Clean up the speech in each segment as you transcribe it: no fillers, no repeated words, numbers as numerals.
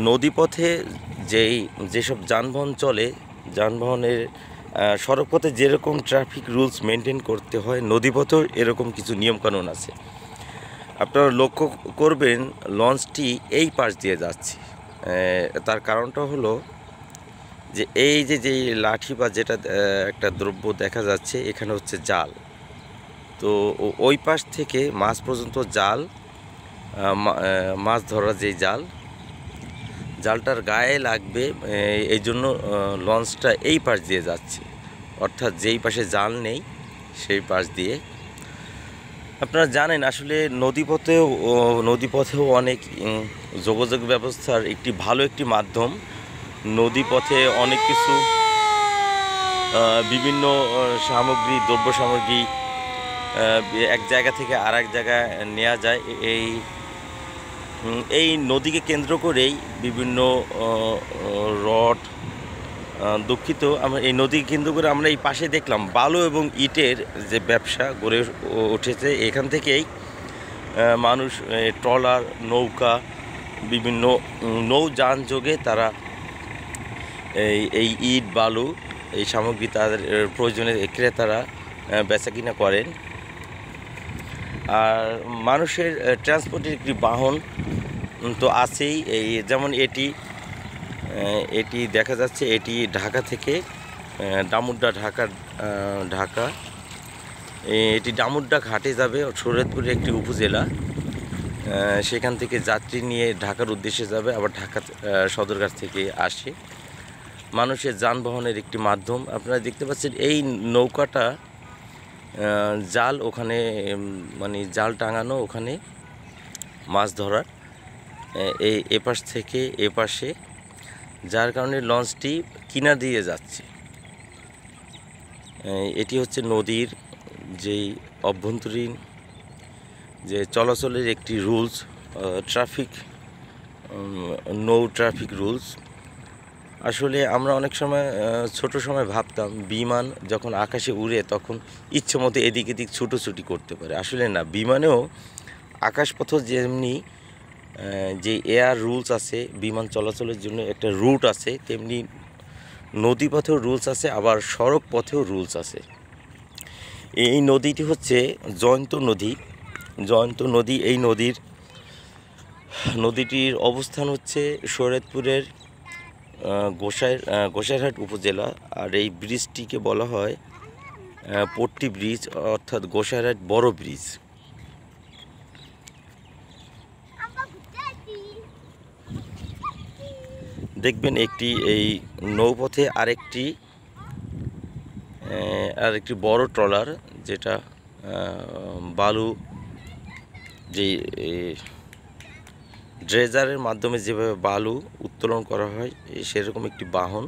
নদীপথে যেসব যানবাহন চলে, যানবাহনের সড়কপথে যেরকম ট্রাফিক রুলস মেনটেন করতে হয়, নদীপথেও এরকম কিছু নিয়মকানুন আছে। আপনারা লক্ষ্য করবেন লঞ্চটি এই পাশ দিয়ে যাচ্ছে। তার কারণটা হলো যে এই যে লাঠি বা যেটা একটা দ্রব্য দেখা যাচ্ছে, এখানে হচ্ছে জাল। তো ওই পাশ থেকে মাছ পর্যন্ত জাল, মাছ ধরার যেই জালটার গায়ে লাগবে, এই জন্য লঞ্চটা এই পাশ দিয়ে যাচ্ছে, অর্থাৎ যেই পাশে জাল নেই সেই পাশ দিয়ে। আপনারা জানেন আসলে নদীপথেও অনেক যোগাযোগ ব্যবস্থার ভালো একটি মাধ্যম। নদীপথে অনেক কিছু বিভিন্ন দ্রব্য সামগ্রী এক জায়গা থেকে আর এক জায়গায় নেওয়া যায়। এই নদীকে কেন্দ্র করেই বিভিন্ন রড, দুঃখিত, আমরা এই নদীকে কেন্দ্র করে আমরা এই পাশে দেখলাম বালু এবং ইটের যে ব্যবসা গড়ে উঠেছে। এখান থেকেই মানুষ ট্রলার, নৌকা, বিভিন্ন নৌযান যোগে তারা এই ইট, বালু, এই সামগ্রী তাদের প্রয়োজনে ক্রেতারা বেচাকিনা করেন। আর মানুষের ট্রান্সপোর্টের একটি বাহন তো আছেই। যেমন এটি দেখা যাচ্ছে, এটি ঢাকা থেকে ডামুড্ডা, ঢাকা এটি ডামুড্ডা ঘাটে যাবে, শরীয়তপুরের একটি উপজেলা। সেখান থেকে যাত্রী নিয়ে ঢাকার উদ্দেশ্যে যাবে, আবার ঢাকা সদরঘাট থেকে আসে। মানুষের যানবাহনের একটি মাধ্যম। আপনারা দেখতে পাচ্ছেন এই নৌকাটা জাল, ওখানে মানে জাল টাঙানো, ওখানে মাছ ধরার এপাশ থেকে এপাশে, যার কারণে লঞ্চটি কিনার দিয়ে যাচ্ছে। এটি হচ্ছে নদীর যেই অভ্যন্তরীণ যে চলাচলের একটি রুলস, নৌ ট্রাফিক রুলস। আসলে আমরা অনেক সময় ছোট সময় ভাবতাম বিমান যখন আকাশে উড়ে তখন ইচ্ছে মতো এদিক এদিক ছুটোছুটি করতে পারে। আসলে না, বিমানেও আকাশপথ যেমনি যে এয়ার রুলস আছে, বিমান চলাচলের জন্য একটা রুট আছে, তেমনি নদীপথেও রুলস আছে, আবার সড়ক পথেও রুলস আছে। এই নদীটি হচ্ছে জয়ন্ত নদী। এই নদীটির অবস্থান হচ্ছে শরীয়তপুরের গোসাইরহাট উপজেলা। আর এই ব্রিজটিকে বলা হয় পট্টি ব্রিজ, অর্থাৎ গোসাইরহাট বড় ব্রিজ। দেখবেন এই নৌপথে আরেকটি বড় ট্রলার, যেটা বালু যেই ড্রেজারের মাধ্যমে যেভাবে বালু উত্তোলন করা হয়, সেরকম একটি বাহন।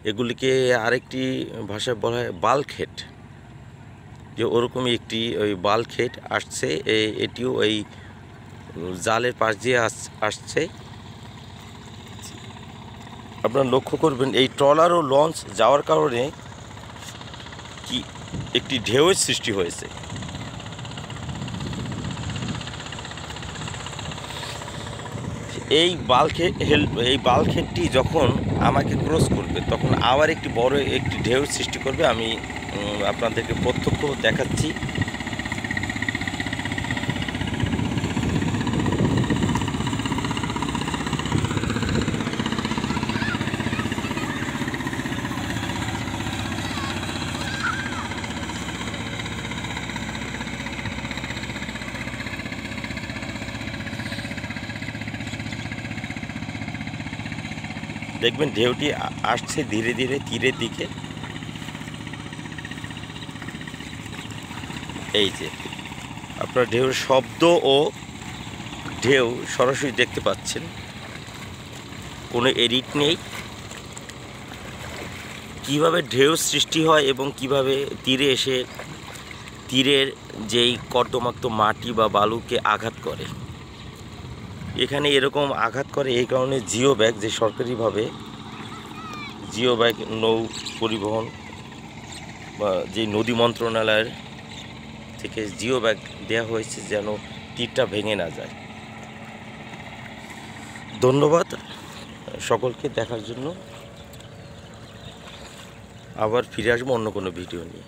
এগুলিকে আরেকটি ভাষায় বলা হয় বাল্কহেড, যে ওরকমই ওই বাল্কহেড আসছে। এটিও এই জালের পাশ দিয়ে আসছে। আপনারা লক্ষ্য করবেন এই ট্রলার ও লঞ্চ যাওয়ার কারণে একটি ঢেউয়ের সৃষ্টি হয়েছে। এই বাল্কহেডটি যখন আমাকে ক্রস করবে, তখন আবার বড় একটি ঢেউর সৃষ্টি করবে। আমি আপনাদেরকে প্রত্যক্ষ দেখাচ্ছি। দেখবেন ঢেউটি আসছে ধীরে ধীরে তীরের দিকে। এই যে আপনারা ঢেউর শব্দ ও ঢেউ সরাসরি দেখতে পাচ্ছেন, কোনো এডিট নেই। কিভাবে ঢেউ সৃষ্টি হয় এবং কিভাবে তীরে এসে তীরের যেই কর্দমাক্ত মাটি বা বালুকে আঘাত করে। এখানে এরকম আঘাত করে এই কারণে জিও ব্যাগ, যে সরকারিভাবে জিও ব্যাগ নৌ পরিবহন বা যে নদী মন্ত্রণালয়ের থেকে জিও ব্যাগ দেওয়া হয়েছে, যেন তীরটা ভেঙে না যায়। ধন্যবাদ সকলকে দেখার জন্য। আবার ফিরে আসবো অন্য কোনো ভিডিও নিয়ে।